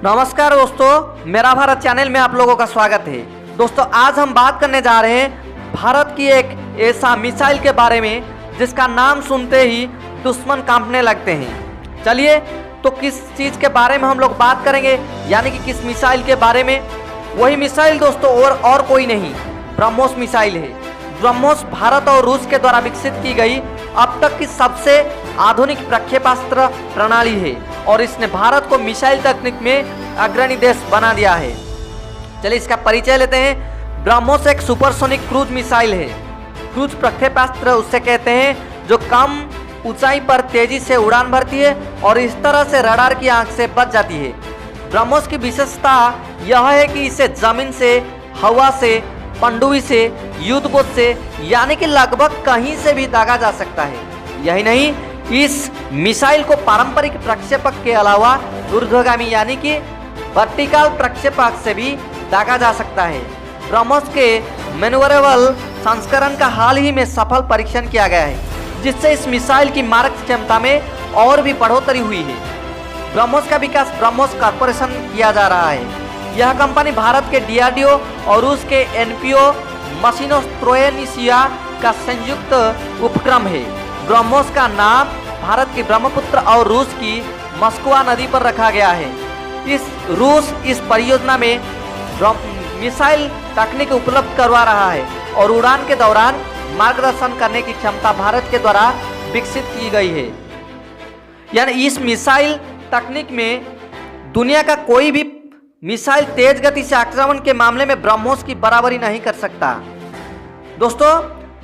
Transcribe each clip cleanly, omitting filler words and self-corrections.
नमस्कार दोस्तों, मेरा भारत चैनल में आप लोगों का स्वागत है। दोस्तों आज हम बात करने जा रहे हैं भारत की एक ऐसा मिसाइल के बारे में जिसका नाम सुनते ही दुश्मन कांपने लगते हैं। चलिए तो किस चीज़ के बारे में हम लोग बात करेंगे, यानी कि किस मिसाइल के बारे में। वही मिसाइल दोस्तों और कोई नहीं, ब्रह्मोस मिसाइल है। ब्रह्मोस भारत और रूस के द्वारा विकसित की गई अब तक की सबसे आधुनिक प्रक्षेपास्त्र प्रणाली है और इसने भारत को मिसाइल तकनीक में अग्रणी देश बना दिया है। चलिए इसका परिचय लेते हैं। ब्रह्मोस एक सुपरसोनिक क्रूज मिसाइल है। क्रूज प्रक्षेपास्त्र उससे कहते हैं जो कम ऊंचाई पर तेजी से उड़ान भरती है और इस तरह से रडार की आंख से बच जाती है। ब्रह्मोस की विशेषता यह है कि इसे जमीन से, हवा से, पनडुब्बी से, युद्धपोत से, यानी कि लगभग कहीं से भी दागा जा सकता है। यही नहीं, इस मिसाइल को पारंपरिक प्रक्षेपक के अलावा ऊर्ध्वगामी यानी कि वर्टिकल प्रक्षेपक से भी दागा जा सकता है। ब्रह्मोस के मैन्यूवरेबल संस्करण का हाल ही में सफल परीक्षण किया गया है, जिससे इस मिसाइल की मारक क्षमता में और भी बढ़ोतरी हुई है। ब्रह्मोस का विकास ब्रह्मोस कॉर्पोरेशन किया जा रहा है। यह कंपनी भारत के DRDO और रूस के NPO मशीनोस्ट्रोएनिशिया का संयुक्त उपक्रम है। ब्रह्मोस का नाम भारत की ब्रह्मपुत्र और रूस की मस्कवा नदी पर रखा गया है। रूस इस परियोजना में मिसाइल तकनीक उपलब्ध करवा रहा है और उड़ान के दौरान मार्गदर्शन करने की क्षमता भारत के द्वारा विकसित की गई है। यानी इस मिसाइल तकनीक में दुनिया का कोई भी मिसाइल तेज गति से आक्रमण के मामले में ब्रह्मोस की बराबरी नहीं कर सकता। दोस्तों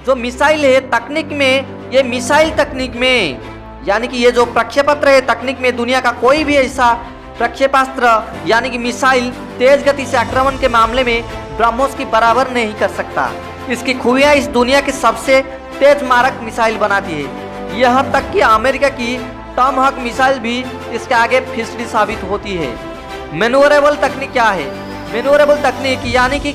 जो मिसाइल है तकनीक में, ये मिसाइल तकनीक में यानी कि ये जो प्रक्षेपास्त्र है तकनीक में दुनिया का कोई भी ऐसा प्रक्षेपास्त्र यानी कि मिसाइल तेज गति से आक्रमण के मामले में ब्रह्मोस की बराबर नहीं कर सकता। इसकी खूबियाँ इस दुनिया की सबसे तेज मारक मिसाइल बनाती है। यहाँ तक कि अमेरिका की टॉमहॉक मिसाइल भी इसके आगे फिसली साबित होती है। मैन्यूवरेबल तकनीक क्या है? मैन्यूवरेबल तकनीक यानी कि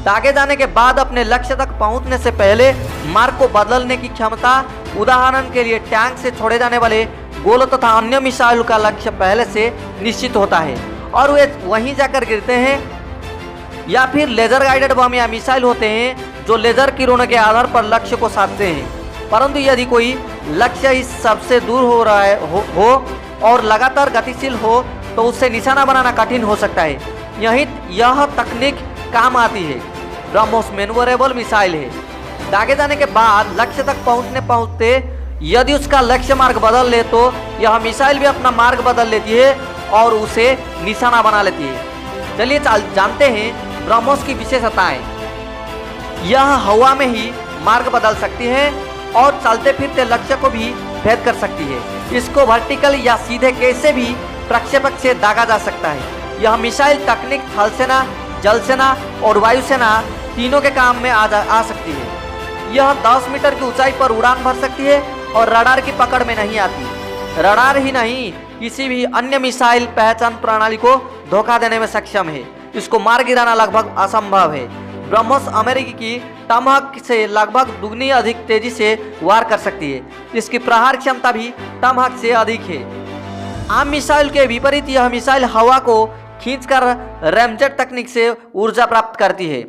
दागे जाने के बाद अपने लक्ष्य तक पहुंचने से पहले मार्ग को बदलने की क्षमता। उदाहरण के लिए टैंक से छोड़े जाने वाले गोलों तथा अन्य मिसाइल का लक्ष्य पहले से निश्चित होता है और वे वहीं जाकर गिरते हैं। या फिर लेजर गाइडेड बम या मिसाइल होते हैं जो लेजर किरणों के आधार पर लक्ष्य को साधते हैं। परंतु यदि कोई लक्ष्य इस सबसे दूर हो रहा है हो और लगातार गतिशील हो तो उससे निशाना बनाना कठिन हो सकता है। यह तकनीक काम आती है। ब्रह्मोस मैन्यूवरेबल मिसाइल है। दागे जाने के बाद लक्ष्य तक पहुंचते यदि उसका लक्ष्य मार्ग बदल ले तो यह मिसाइल भी अपना मार्ग बदल लेती है और उसे निशाना बना लेती है। चलिए जानते हैं ब्रह्मोस की विशेषताएं। यह हवा में ही मार्ग बदल सकती है और चलते फिरते लक्ष्य को भी भेद कर सकती है। इसको वर्टिकल या सीधे कैसे भी प्रक्षेपक से दागा जा सकता है। यह मिसाइल तकनीक थल सेना, जल सेना और वायुसेना तीनों के काम में आ सकती है। यह 10 मीटर की ऊंचाई पर उड़ान भर सकती है और रडार की पकड़ में नहीं आती। रडार ही नहीं, किसी भी अन्य मिसाइल पहचान प्रणाली को धोखा देने में सक्षम है। इसको मार गिराना लगभग असंभव है। ब्रह्मोस अमेरिकी की टॉमहॉक से लगभग दुगनी अधिक तेजी से वार कर सकती है। इसकी प्रहार क्षमता भी टॉमहॉक से अधिक है। आम मिसाइल के विपरीत यह मिसाइल हवा को खींचकर रैमजेट तकनीक से ऊर्जा प्राप्त करती है।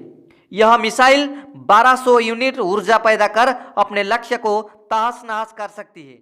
यह मिसाइल 1200 यूनिट ऊर्जा पैदा कर अपने लक्ष्य को तहस नहस कर सकती है।